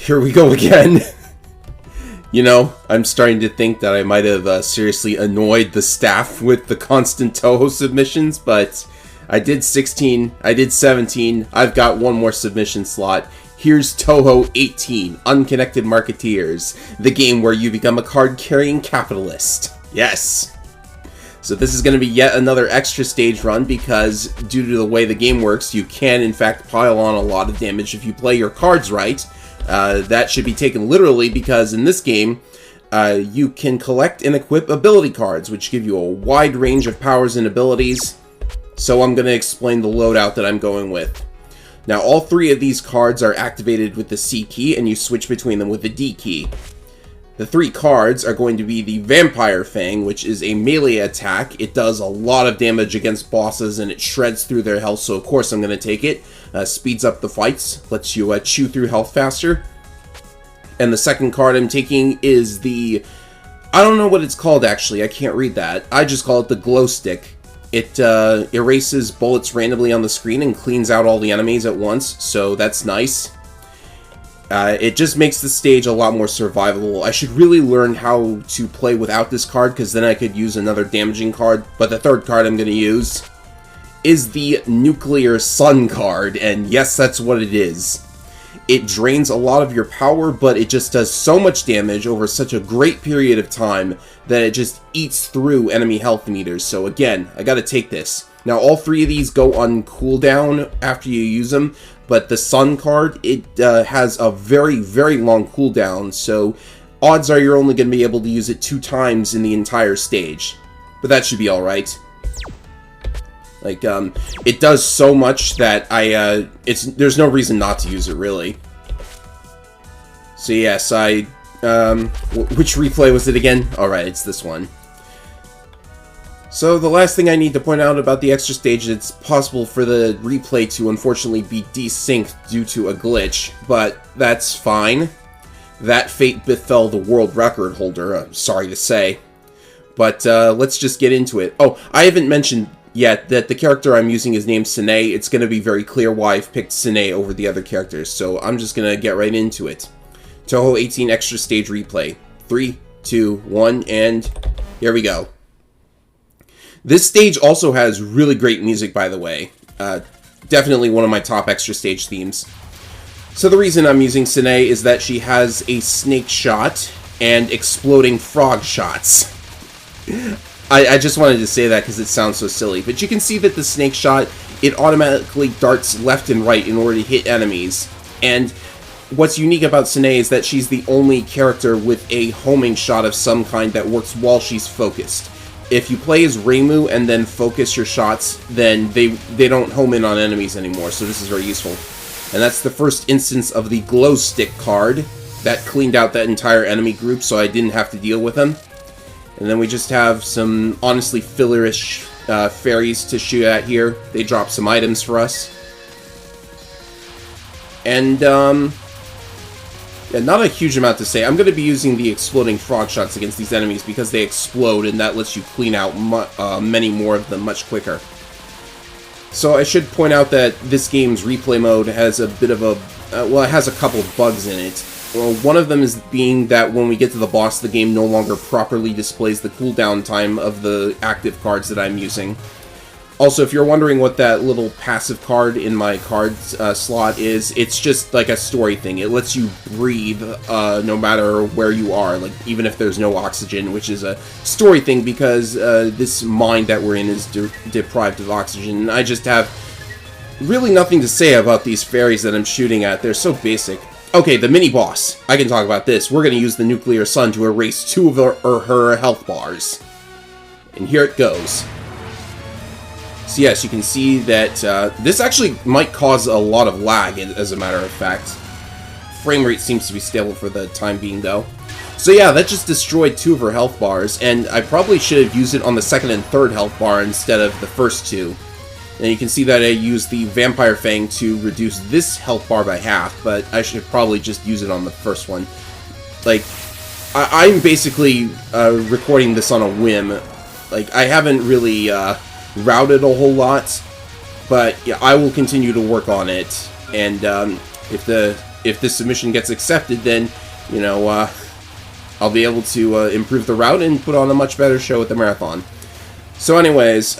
here we go again. You know, I'm starting to think that I might have seriously annoyed the staff with the constant Touhou submissions, but I did 16, I did 17, I've got one more submission slot. Here's Touhou 18, Unconnected Marketeers, the game where you become a card-carrying capitalist. Yes! So this is going to be yet another extra stage run because, due to the way the game works, you can in fact pile on a lot of damage if you play your cards right. That should be taken literally because in this game, you can collect and equip ability cards, which give you a wide range of powers and abilities. So I'm going to explain the loadout that I'm going with. Now, all three of these cards are activated with the C key, and you switch between them with the D key. The three cards are going to be the Vampire Fang, which is a melee attack. It does a lot of damage against bosses, and it shreds through their health, so of course I'm going to take it. Speeds up the fights, lets you chew through health faster. And the second card I'm taking is the... I don't know what it's called, actually. I can't read that. I just call it the Glow Stick. It erases bullets randomly on the screen and cleans out all the enemies at once, so that's nice. It just makes the stage a lot more survivable. I should really learn how to play without this card, because then I could use another damaging card. But the third card I'm going to use is the Nuclear Sun card, and yes, that's what it is. It drains a lot of your power, but it just does so much damage over such a great period of time that it just eats through enemy health meters. So again, I gotta take this. Now, all three of these go on cooldown after you use them, but the Sun card, it has a very, very long cooldown, so odds are you're only going to be able to use it 2 times in the entire stage. But that should be alright. Like, it does so much that there's no reason not to use it, really. So yes, which replay was it again? Alright, it's this one. So the last thing I need to point out about the extra stage, it's possible for the replay to unfortunately be desynced due to a glitch, but that's fine. That fate befell the world record holder, I'm sorry to say. But let's just get into it. Oh, I haven't mentioned yet that the character I'm using is named Sine. It's going to be very clear why I've picked Sine over the other characters, so I'm just going to get right into it. Touhou 18 extra stage replay. 3, 2, 1, and here we go. This stage also has really great music, by the way. Definitely one of my top extra stage themes. So the reason I'm using Sine is that she has a snake shot and exploding frog shots. I just wanted to say that because it sounds so silly. But you can see that the snake shot, it automatically darts left and right in order to hit enemies. And what's unique about Sine is that she's the only character with a homing shot of some kind that works while she's focused. If you play as Reimu and then focus your shots, then they don't home in on enemies anymore, so this is very useful. And that's the first instance of the Glow Stick card. That cleaned out that entire enemy group, so I didn't have to deal with them. And then we just have some, honestly, fillerish fairies to shoot at here. They drop some items for us. And, yeah, not a huge amount to say. I'm going to be using the exploding frog shots against these enemies because they explode, and that lets you clean out many more of them much quicker. So I should point out that this game's replay mode has a bit of a... well, it has a couple of bugs in it. Well, one of them is being that when we get to the boss, the game no longer properly displays the cooldown time of the active cards that I'm using. Also, if you're wondering what that little passive card in my cards slot is, it's just like a story thing. It lets you breathe no matter where you are, like even if there's no oxygen, which is a story thing because this mine that we're in is deprived of oxygen. And I just have really nothing to say about these fairies that I'm shooting at. They're so basic. Okay, the mini-boss. I can talk about this. We're going to use the Nuclear Sun to erase 2 of her health bars. And here it goes. So yes, you can see that this actually might cause a lot of lag, as a matter of fact. Frame rate seems to be stable for the time being, though. So yeah, that just destroyed 2 of her health bars, and I probably should have used it on the second and third health bar instead of the first 2. And you can see that I used the Vampire Fang to reduce this health bar by half, but I should probably just use it on the first one. Like, I'm basically recording this on a whim. Like, I haven't really routed a whole lot, but yeah, I will continue to work on it. And if the if this submission gets accepted, then, you know, I'll be able to improve the route and put on a much better show at the marathon. So anyways,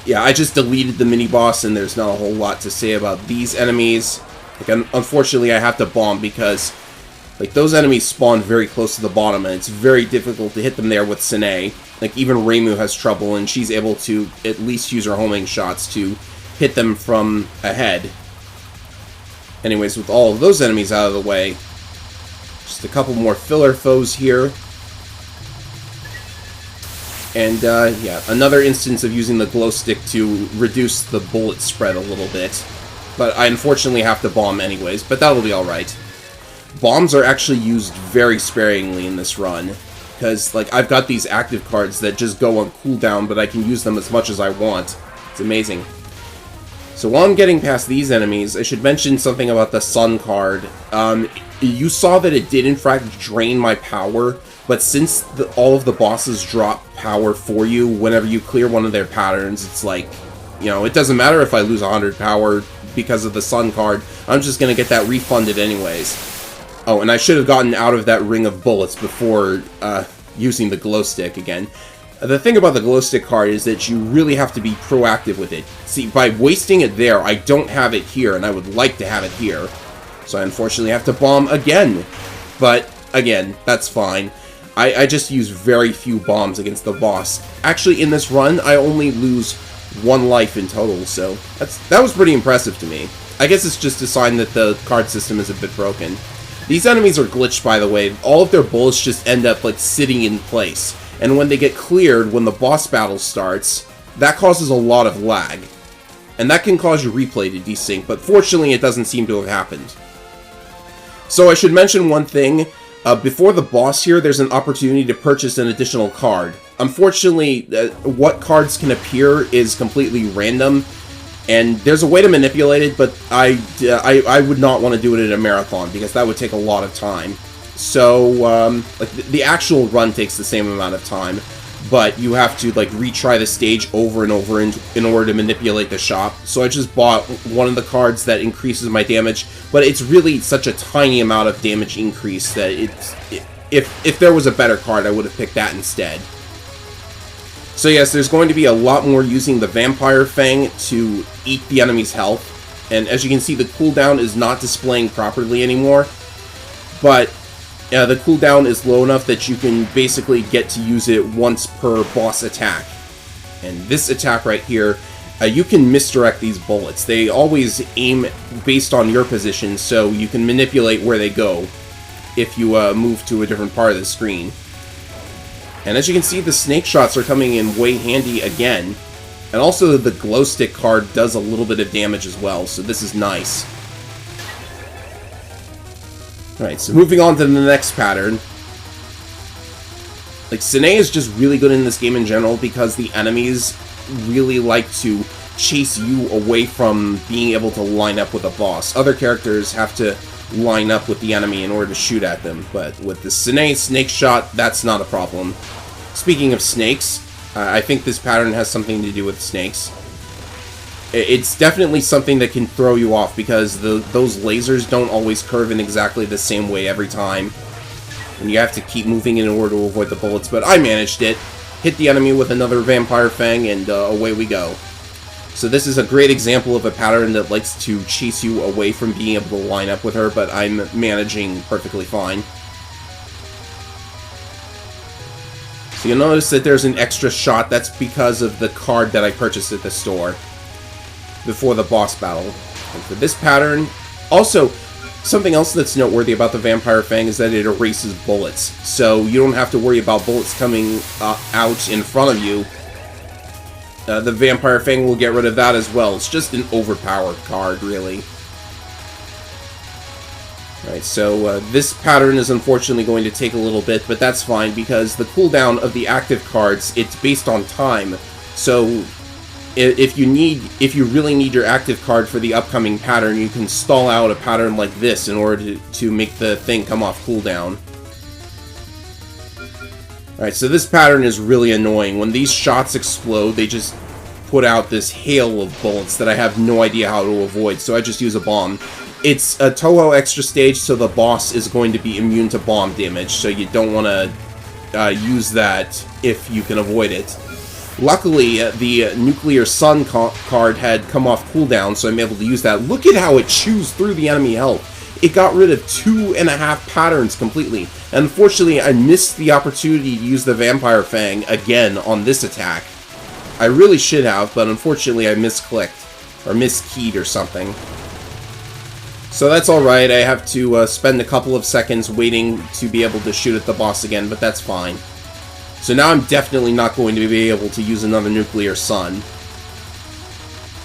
yeah, I just deleted the mini-boss, and there's not a whole lot to say about these enemies. Like, unfortunately, I have to bomb because, like, those enemies spawn very close to the bottom, and it's very difficult to hit them there with Sine. Like, even Reimu has trouble, and she's able to at least use her homing shots to hit them from ahead. Anyways, with all of those enemies out of the way, just a couple more filler foes here. And, yeah, another instance of using the glow stick to reduce the bullet spread a little bit. But I unfortunately have to bomb anyways, but that'll be alright. Bombs are actually used very sparingly in this run, because, like, I've got these active cards that just go on cooldown, but I can use them as much as I want. It's amazing. So while I'm getting past these enemies, I should mention something about the Sun card. You saw that it did in fact drain my power, but since all of the bosses drop power for you whenever you clear one of their patterns, it's like, you know, it doesn't matter if I lose 100 power because of the Sun card, I'm just gonna get that refunded anyways. Oh, and I should have gotten out of that ring of bullets before using the glow stick again. The thing about the glow stick card is that you really have to be proactive with it. See, by wasting it there, I don't have it here, and I would like to have it here. So I unfortunately have to bomb again. But, again, that's fine. I just use very few bombs against the boss. Actually, in this run, I only lose 1 life in total, so that was pretty impressive to me. I guess it's just a sign that the card system is a bit broken. These enemies are glitched, by the way. All of their bullets just end up, like, sitting in place. And when they get cleared, when the boss battle starts, that causes a lot of lag. And that can cause your replay to desync, but fortunately it doesn't seem to have happened. So I should mention one thing. Before the boss here, there's an opportunity to purchase an additional card. Unfortunately, what cards can appear is completely random, and there's a way to manipulate it, but I would not want to do it in a marathon, because that would take a lot of time. So, like, the actual run takes the same amount of time, but you have to, like, retry the stage over and over in order to manipulate the shop. So I just bought one of the cards that increases my damage, but it's really such a tiny amount of damage increase that if there was a better card, I would have picked that instead. So yes, there's going to be a lot more using the Vampire Fang to eat the enemy's health, and as you can see, the cooldown is not displaying properly anymore, but the cooldown is low enough that you can basically get to use it once per boss attack. And this attack right here, you can misdirect these bullets. They always aim based on your position, so you can manipulate where they go if you move to a different part of the screen. And as you can see, the snake shots are coming in way handy again. And also the glow stick card does a little bit of damage as well, so this is nice. Alright, so moving on to the next pattern. Like, Sine is just really good in this game in general because the enemies really like to chase you away from being able to line up with a boss. Other characters have to line up with the enemy in order to shoot at them, but with the Sine snake shot, that's not a problem. Speaking of snakes, I think this pattern has something to do with snakes. It's definitely something that can throw you off because those lasers don't always curve in exactly the same way every time. And you have to keep moving in order to avoid the bullets, but I managed it. Hit the enemy with another Vampire Fang, and away we go. So this is a great example of a pattern that likes to chase you away from being able to line up with her, but I'm managing perfectly fine. So you'll notice that there's an extra shot. That's because of the card that I purchased at the store before the boss battle. And for this pattern, also, something else that's noteworthy about the Vampire Fang is that it erases bullets. So you don't have to worry about bullets coming out in front of you. The Vampire Fang will get rid of that as well. It's just an overpowered card, really. Alright, so this pattern is unfortunately going to take a little bit, but that's fine because the cooldown of the active cards, it's based on time. So if you really need your active card for the upcoming pattern, you can stall out a pattern like this in order to make the thing come off cooldown. Alright, so this pattern is really annoying. When these shots explode, they just put out this hail of bullets that I have no idea how to avoid, so I just use a bomb. It's a Touhou extra stage, so the boss is going to be immune to bomb damage, so you don't want to use that if you can avoid it. Luckily, the Nuclear Sun card had come off cooldown, so I'm able to use that. Look at how it chews through the enemy health. It got rid of 2.5 patterns completely. And unfortunately, I missed the opportunity to use the Vampire Fang again on this attack. I really should have, but unfortunately I misclicked. Or miskeyed or something. So that's alright, I have to spend a couple of seconds waiting to be able to shoot at the boss again, but that's fine. So now I'm definitely not going to be able to use another Nuclear Sun.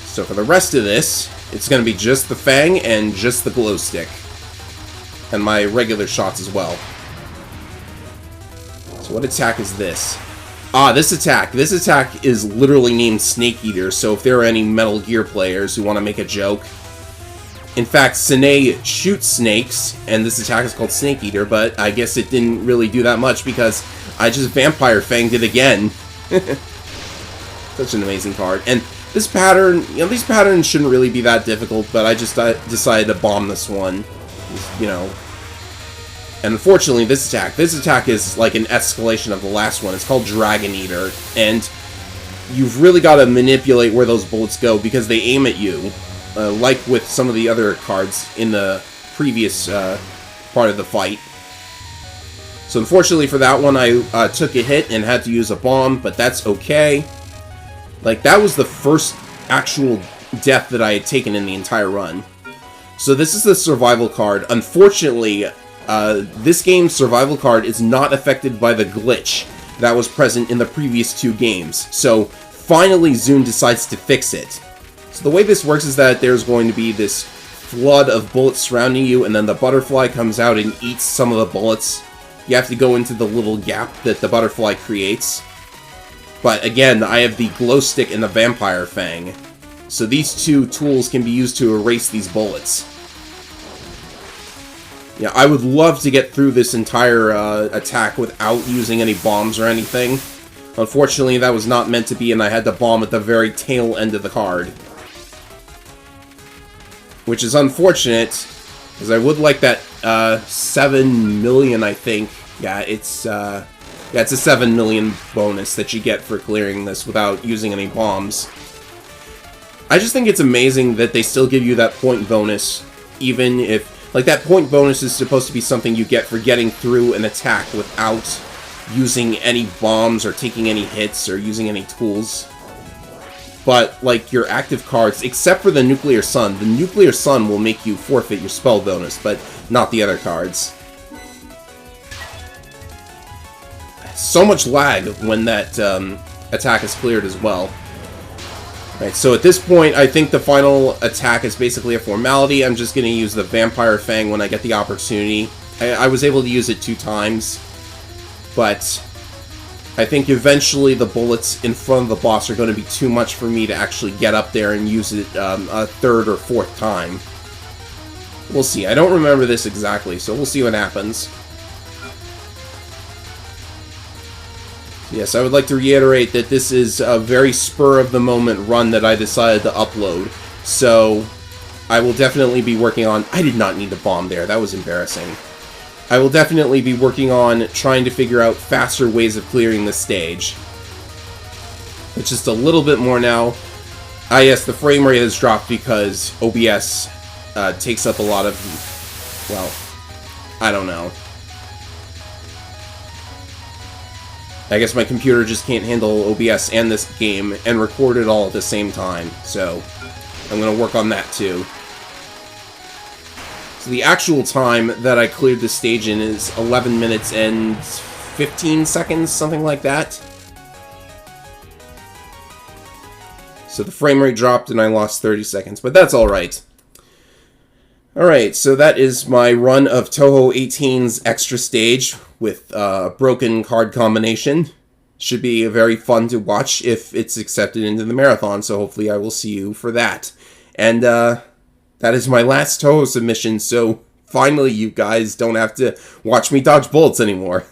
So for the rest of this, it's going to be just the Fang and just the Glow Stick. And my regular shots as well. So what attack is this? Ah, this attack. This attack is literally named Snake Eater, so if there are any Metal Gear players who want to make a joke. In fact, Sine shoots snakes, and this attack is called Snake Eater, but I guess it didn't really do that much because I just Vampire Fanged it again. Such an amazing card. And this pattern, you know, these patterns shouldn't really be that difficult, but I just decided to bomb this one. You know. And unfortunately, this attack is like an escalation of the last one. It's called Dragon Eater, and you've really got to manipulate where those bullets go because they aim at you, like with some of the other cards in the previous part of the fight. So unfortunately for that one, I took a hit and had to use a bomb, but that's okay. Like, that was the first actual death that I had taken in the entire run. So this is the survival card. Unfortunately, this game's survival card is not affected by the glitch that was present in the previous two games. So finally Zune decides to fix it. So the way this works is that there's going to be this flood of bullets surrounding you, and then the butterfly comes out and eats some of the bullets. You have to go into the little gap that the butterfly creates. But again, I have the Glow Stick and the Vampire Fang. So these two tools can be used to erase these bullets. Yeah, I would love to get through this entire attack without using any bombs or anything. Unfortunately, that was not meant to be, and I had to bomb at the very tail end of the card. Which is unfortunate, because I would like that 7 million, I think. Yeah, it's a 7 million bonus that you get for clearing this without using any bombs. I just think it's amazing that they still give you that point bonus, even if... Like, that point bonus is supposed to be something you get for getting through an attack without using any bombs or taking any hits or using any tools. But, like, your active cards, except for the Nuclear Sun will make you forfeit your spell bonus, but not the other cards. So much lag when that attack is cleared as well. Right, so at this point, I think the final attack is basically a formality. I'm just going to use the Vampire Fang when I get the opportunity. I was able to use it 2 times, but I think eventually the bullets in front of the boss are going to be too much for me to actually get up there and use it a 3rd or 4th time. We'll see. I don't remember this exactly, so we'll see what happens. Yes, I would like to reiterate that this is a very spur-of-the-moment run that I decided to upload. So, I will definitely be working on... I did not need to bomb there, that was embarrassing. I will definitely be working on trying to figure out faster ways of clearing this stage. It's just a little bit more now. Ah yes, the frame rate has dropped because OBS takes up a lot of... Well, I don't know. I guess my computer just can't handle OBS and this game and record it all at the same time, so I'm going to work on that too. So the actual time that I cleared the stage in is 11 minutes and 15 seconds, something like that. So the frame rate dropped and I lost 30 seconds, but that's alright. Alright, so that is my run of Touhou 18's extra stage with a broken card combination. Should be very fun to watch if it's accepted into the marathon, so hopefully I will see you for that. And that is my last Touhou submission, so finally you guys don't have to watch me dodge bullets anymore.